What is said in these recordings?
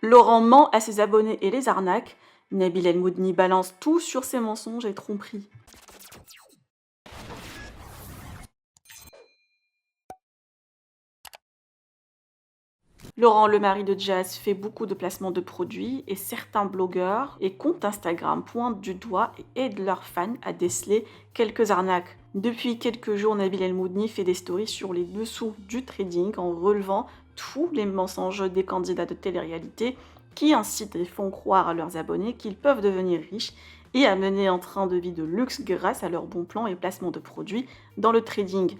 Laurent ment à ses abonnés et les arnaque. Nabil El Moudni balance tout sur ses mensonges et tromperies. Laurent, le mari de Jazz, fait beaucoup de placements de produits et certains blogueurs et comptes Instagram pointent du doigt et aident leurs fans à déceler quelques arnaques. Depuis quelques jours, Nabil El Moudni fait des stories sur les dessous du trading en relevant tous les mensonges des candidats de télé-réalité qui incitent et font croire à leurs abonnés qu'ils peuvent devenir riches et à mener un train de vie de luxe grâce à leurs bons plans et placements de produits dans le trading.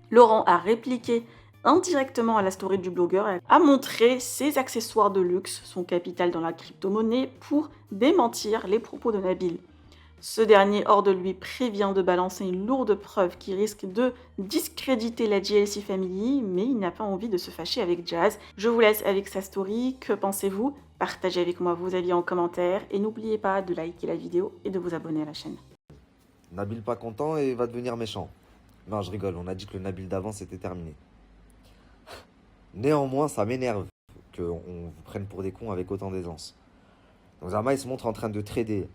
Laurent a répliqué indirectement à la story du blogueur, elle a montré ses accessoires de luxe, son capital dans la crypto-monnaie, pour démentir les propos de Nabil. Ce dernier, hors de lui, prévient de balancer une lourde preuve qui risque de discréditer la GLC Family, mais il n'a pas envie de se fâcher avec Jazz. Je vous laisse avec sa story, que pensez-vous? Partagez avec moi vos avis en commentaire et n'oubliez pas de liker la vidéo et de vous abonner à la chaîne. Nabil pas content et va devenir méchant. Non, je rigole, on a dit que le Nabil d'avant c'était terminé. Néanmoins, ça m'énerve qu'on vous prenne pour des cons avec autant d'aisance. Donc Zama, il se montre en train de trader.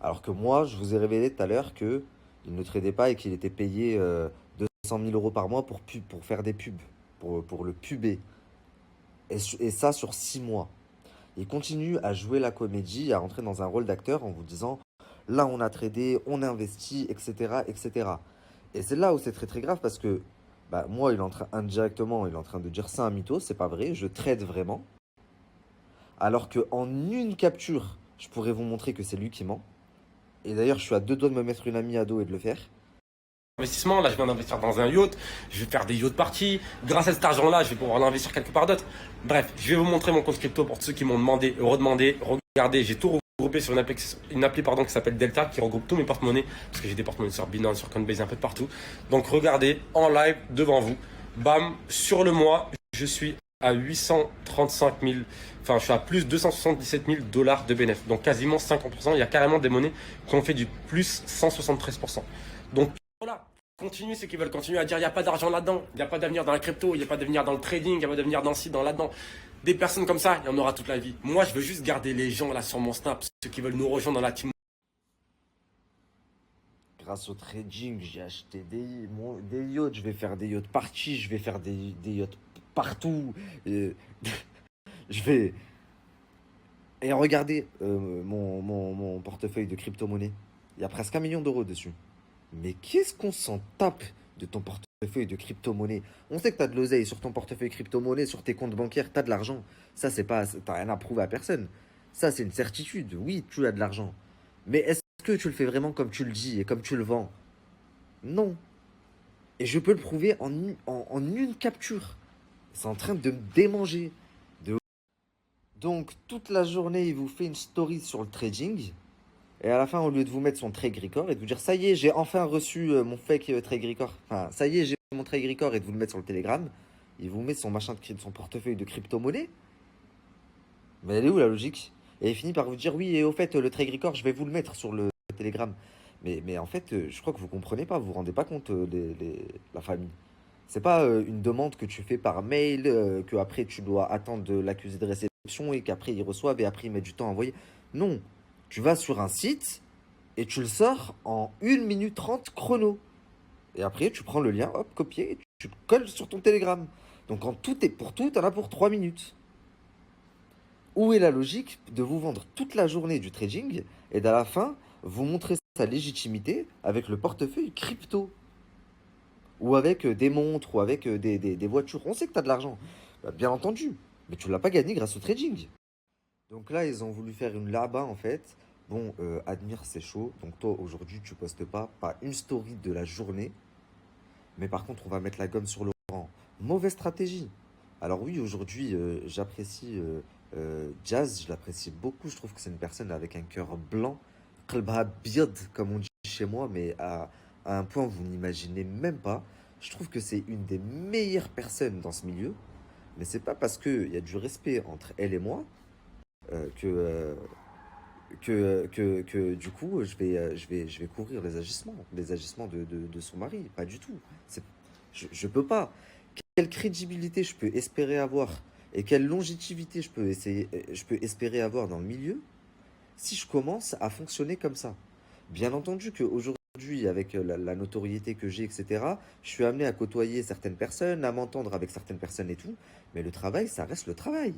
Alors que moi, je vous ai révélé tout à l'heure qu'il ne tradait pas et qu'il était payé 200 000 euros par mois pour faire des pubs, pour le puber. Et ça sur 6 mois. Il continue à jouer la comédie, à rentrer dans un rôle d'acteur en vous disant là on a tradé, on a investi, etc. etc. Et c'est là où c'est très très grave parce que bah, moi, indirectement, il est en train de dire ça un mytho, c'est pas vrai, je trade vraiment. Alors qu'en une capture, je pourrais vous montrer que c'est lui qui ment. Et d'ailleurs, je suis à deux doigts de me mettre une amie à dos et de le faire. Investissement, là je viens d'investir dans un yacht, je vais faire des yachts parties, grâce à cet argent là je vais pouvoir l'investir quelque part d'autre. Bref, je vais vous montrer mon compte crypto pour ceux qui m'ont demandé, redemandé, regardez, j'ai tout regroupé sur une appli qui s'appelle Delta qui regroupe tous mes porte-monnaies, parce que j'ai des porte-monnaies sur Binance, sur Coinbase, un peu de partout. Donc regardez en live devant vous, bam, sur le mois, je suis à 835 000, enfin je suis à plus 277 000 dollars de bénéfice, donc quasiment 50%, il y a carrément des monnaies qui ont fait du plus 173%. Donc voilà, continue ceux qui veulent continuer à dire il n'y a pas d'argent là-dedans, il n'y a pas d'avenir dans la crypto, il n'y a pas d'avenir dans le trading, il n'y a pas d'avenir dans ci, dans là-dedans. Des personnes comme ça, il y en aura toute la vie. Moi, je veux juste garder les gens là sur mon Snap, ceux qui veulent nous rejoindre dans la team. Grâce au trading, j'ai acheté des yachts, je vais faire des yachts parties, je vais faire des yachts partout. euh, je vais. Et regardez mon portefeuille de crypto-monnaie. Il y a presque 1 million d'euros dessus. Mais qu'est-ce qu'on s'en tape de ton portefeuille de crypto-monnaie? On sait que tu as de l'oseille sur ton portefeuille crypto-monnaie, sur tes comptes bancaires, tu as de l'argent. Ça, c'est pas. T'as rien à prouver à personne. Ça, c'est une certitude. Oui, tu as de l'argent. Mais est-ce que tu le fais vraiment comme tu le dis et comme tu le vends? Non. Et je peux le prouver en une capture. C'est en train de me démanger. Donc, toute la journée, il vous fait une story sur le trading. Et à la fin, au lieu de vous mettre son trade record et de vous dire ça y est, j'ai enfin reçu mon fake trade record. Enfin, ça y est, j'ai mon trade record et de vous le mettre sur le Telegram, il vous met son portefeuille de crypto-monnaie. Mais elle est où la logique? Et il finit par vous dire oui, et au fait, le trade record, je vais vous le mettre sur le Telegram. Mais en fait, je crois que vous comprenez pas, vous vous rendez pas compte, la famille. C'est pas une demande que tu fais par mail, que après tu dois attendre de l'accusé de réception et qu'après ils reçoivent et après ils mettent du temps à envoyer. Non, tu vas sur un site et tu le sors en 1 minute 30 chrono. Et après tu prends le lien, hop, copier, et tu le colles sur ton Telegram. Donc en tout et pour tout, t'en as pour 3 minutes. Où est la logique de vous vendre toute la journée du trading et d'à la fin, vous montrer sa légitimité avec le portefeuille crypto? Ou avec des montres, ou avec des voitures. On sait que tu as de l'argent, bah, bien entendu, mais tu ne l'as pas gagné grâce au trading. Donc là, ils ont voulu faire une là-bas, en fait. Bon, admire, c'est chaud. Donc toi, aujourd'hui, tu postes pas une story de la journée. Mais par contre, on va mettre la gomme sur Laurent. Mauvaise stratégie. Alors oui, aujourd'hui, j'apprécie Jazz, je l'apprécie beaucoup. Je trouve que c'est une personne avec un cœur blanc. Qalbha byad, comme on dit chez moi, mais à un point où vous n'imaginez même pas. Je trouve que c'est une des meilleures personnes dans ce milieu. Mais c'est pas parce qu'il y a du respect entre elle et moi euh, que, euh, que du coup, je vais couvrir les agissements de son mari. Pas du tout. Je peux pas. Quelle crédibilité je peux espérer avoir et quelle longévité je peux espérer avoir dans le milieu si je commence à fonctionner comme ça. Bien entendu qu'aujourd'hui, avec la notoriété que j'ai, etc., je suis amené à côtoyer certaines personnes, à m'entendre avec certaines personnes et tout, mais le travail, ça reste le travail.